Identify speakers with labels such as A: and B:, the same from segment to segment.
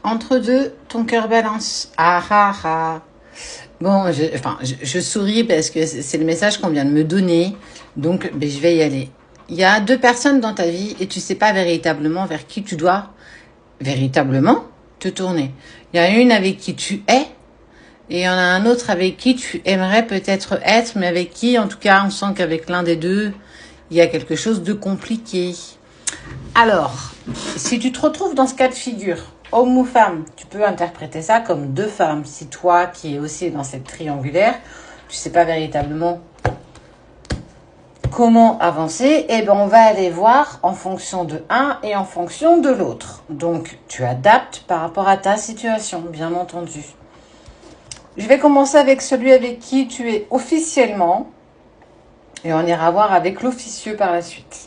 A: Entre deux, ton cœur balance. Ah ah ah. Bon, je souris parce que c'est le message qu'on vient de me donner. Donc, ben, je vais y aller. Il y a deux personnes dans ta vie et tu sais pas véritablement vers qui tu dois véritablement te tourner. Il y a une avec qui tu es et il y en a un autre avec qui tu aimerais peut-être être, mais avec qui, en tout cas, on sent qu'avec l'un des deux, il y a quelque chose de compliqué. Alors, si tu te retrouves dans ce cas de figure, homme ou femme, tu peux interpréter ça comme deux femmes. Si toi, qui es aussi dans cette triangulaire, tu sais pas véritablement comment avancer, eh ben on va aller voir en fonction de un et en fonction de l'autre. Donc, tu adaptes par rapport à ta situation, bien entendu. Je vais commencer avec celui avec qui tu es officiellement et on ira voir avec l'officieux par la suite.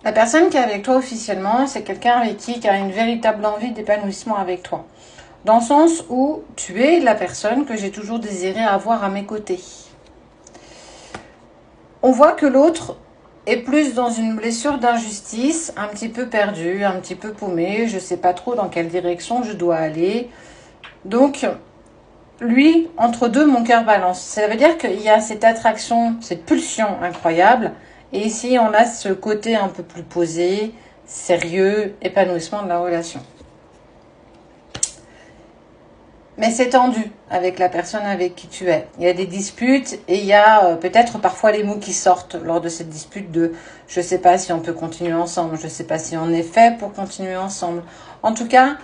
A: La personne qui est avec toi officiellement, c'est quelqu'un avec qui a une véritable envie d'épanouissement avec toi. Dans le sens où tu es la personne que j'ai toujours désiré avoir à mes côtés. On voit que l'autre est plus dans une blessure d'injustice, un petit peu perdu, un petit peu paumé. Je ne sais pas trop dans quelle direction je dois aller. Donc, lui, entre deux, mon cœur balance. Ça veut dire qu'il y a cette attraction, cette pulsion incroyable. Et ici, on a ce côté un peu plus posé, sérieux, épanouissement de la relation. Mais c'est tendu avec la personne avec qui tu es. Il y a des disputes et il y a peut-être parfois les mots qui sortent lors de cette dispute de « je ne sais pas si on peut continuer ensemble, je ne sais pas si on est fait pour continuer ensemble ». En tout cas,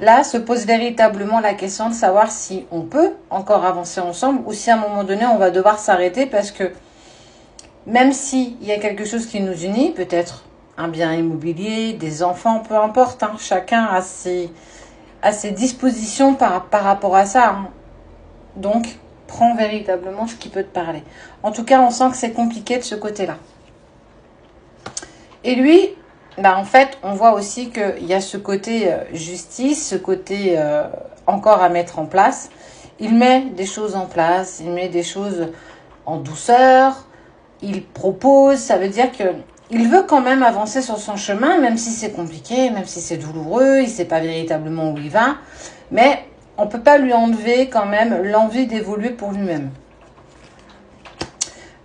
A: là se pose véritablement la question de savoir si on peut encore avancer ensemble ou si à un moment donné on va devoir s'arrêter parce que même s'il y a quelque chose qui nous unit, peut-être un bien immobilier, des enfants, peu importe, hein, chacun a ses dispositions par rapport à ça. Hein. Donc, prends véritablement ce qui peut te parler. En tout cas, on sent que c'est compliqué de ce côté-là. Et lui, en fait, on voit aussi qu'il y a ce côté justice, ce côté encore à mettre en place. Il met des choses en place, il met des choses en douceur, il propose, ça veut dire que il veut quand même avancer sur son chemin, même si c'est compliqué, même si c'est douloureux, il ne sait pas véritablement où il va, mais on ne peut pas lui enlever quand même l'envie d'évoluer pour lui-même.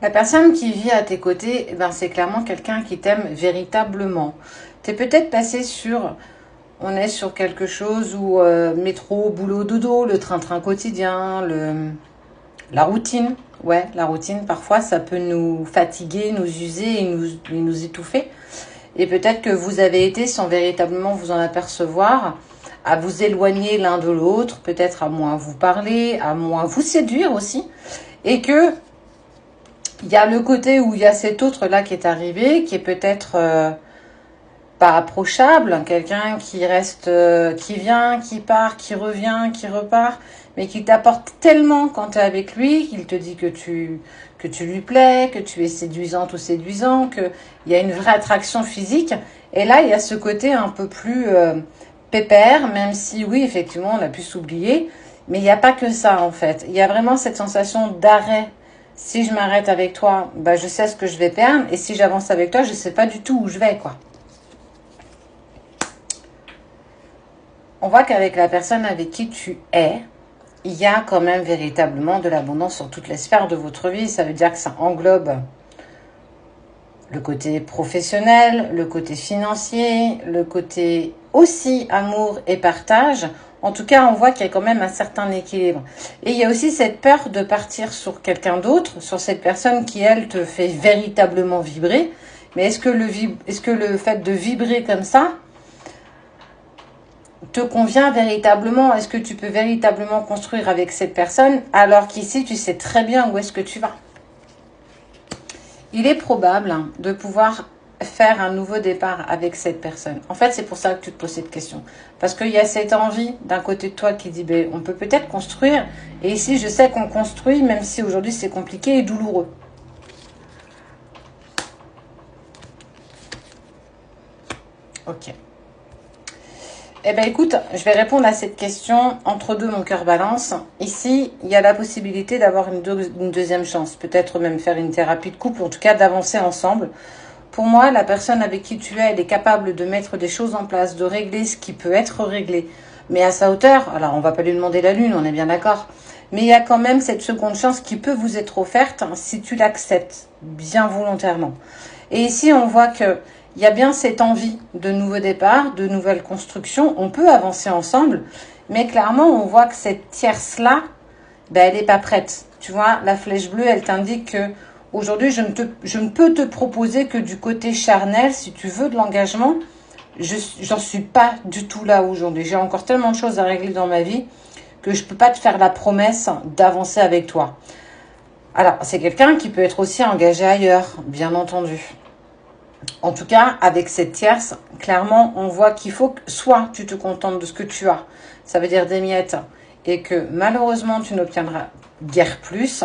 A: La personne qui vit à tes côtés, c'est clairement quelqu'un qui t'aime véritablement. Tu es peut-être passé on est sur quelque chose où métro, boulot, dodo, le train-train quotidien, la routine. Ouais, la routine, parfois, ça peut nous fatiguer, nous user et nous étouffer. Et peut-être que vous avez été, sans véritablement vous en apercevoir, à vous éloigner l'un de l'autre, peut-être à moins vous parler, à moins vous séduire aussi. Et que il y a le côté où il y a cet autre-là qui est arrivé, qui est peut-être pas approchable, quelqu'un qui reste, qui vient, qui part, qui revient, qui repart, mais qui t'apporte tellement quand tu es avec lui, qu'il te dit que tu lui plais, que tu es séduisante ou séduisant, qu'il y a une vraie attraction physique. Et là, il y a ce côté un peu plus pépère, même si oui, effectivement, on a pu s'oublier, mais il n'y a pas que ça en fait. Il y a vraiment cette sensation d'arrêt. Si je m'arrête avec toi, je sais ce que je vais perdre, et si j'avance avec toi, je ne sais pas du tout où je vais, quoi. On voit qu'avec la personne avec qui tu es, il y a quand même véritablement de l'abondance sur toutes les sphères de votre vie. Ça veut dire que ça englobe le côté professionnel, le côté financier, le côté aussi amour et partage. En tout cas, on voit qu'il y a quand même un certain équilibre. Et il y a aussi cette peur de partir sur quelqu'un d'autre, sur cette personne qui, elle, te fait véritablement vibrer. Mais est-ce que le fait de vibrer comme ça te convient véritablement? Est-ce que tu peux véritablement construire avec cette personne alors qu'ici, tu sais très bien où est-ce que tu vas? Il est probable de pouvoir faire un nouveau départ avec cette personne. En fait, c'est pour ça que tu te poses cette question. Parce qu'il y a cette envie d'un côté de toi qui dit on peut peut-être construire. Et ici, je sais qu'on construit, même si aujourd'hui c'est compliqué et douloureux. Ok. Eh bien, écoute, je vais répondre à cette question entre deux, mon cœur balance. Ici, il y a la possibilité d'avoir une deuxième chance. Peut-être même faire une thérapie de couple, en tout cas d'avancer ensemble Pour moi, la personne avec qui tu es, elle est capable de mettre des choses en place, de régler ce qui peut être réglé, mais à sa hauteur. Alors, on va pas lui demander la lune, on est bien d'accord. Mais il y a quand même cette seconde chance qui peut vous être offerte si tu l'acceptes bien volontairement. Et ici, on voit que il y a bien cette envie de nouveau départ, de nouvelles constructions. On peut avancer ensemble, mais clairement, on voit que cette tierce-là, ben, elle n'est pas prête. Tu vois, la flèche bleue, elle t'indique que aujourd'hui, je ne peux te proposer que du côté charnel. Si tu veux de l'engagement, j'en suis pas du tout là aujourd'hui. J'ai encore tellement de choses à régler dans ma vie que je peux pas te faire la promesse d'avancer avec toi. Alors, c'est quelqu'un qui peut être aussi engagé ailleurs, bien entendu. En tout cas, avec cette tierce, clairement, on voit qu'il faut que soit tu te contentes de ce que tu as, ça veut dire des miettes, et que malheureusement, tu n'obtiendras guère plus,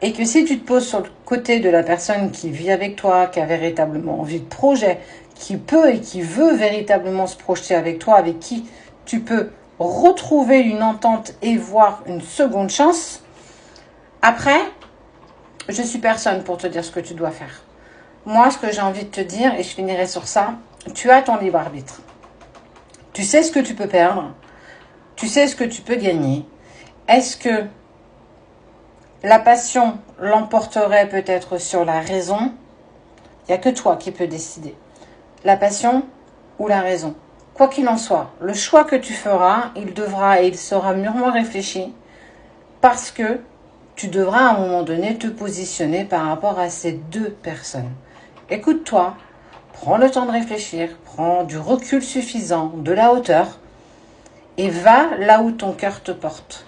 A: et que si tu te poses sur le côté de la personne qui vit avec toi, qui a véritablement envie de projet, qui peut et qui veut véritablement se projeter avec toi, avec qui tu peux retrouver une entente et voir une seconde chance, après, je suis personne pour te dire ce que tu dois faire. Moi, ce que j'ai envie de te dire, et je finirai sur ça, tu as ton libre arbitre. Tu sais ce que tu peux perdre. Tu sais ce que tu peux gagner. Est-ce que la passion l'emporterait peut-être sur la raison? Il n'y a que toi qui peux décider. La passion ou la raison. Quoi qu'il en soit, le choix que tu feras, il devra et il sera mûrement réfléchi parce que tu devras à un moment donné te positionner par rapport à ces deux personnes. Écoute-toi, prends le temps de réfléchir, prends du recul suffisant, de la hauteur et va là où ton cœur te porte.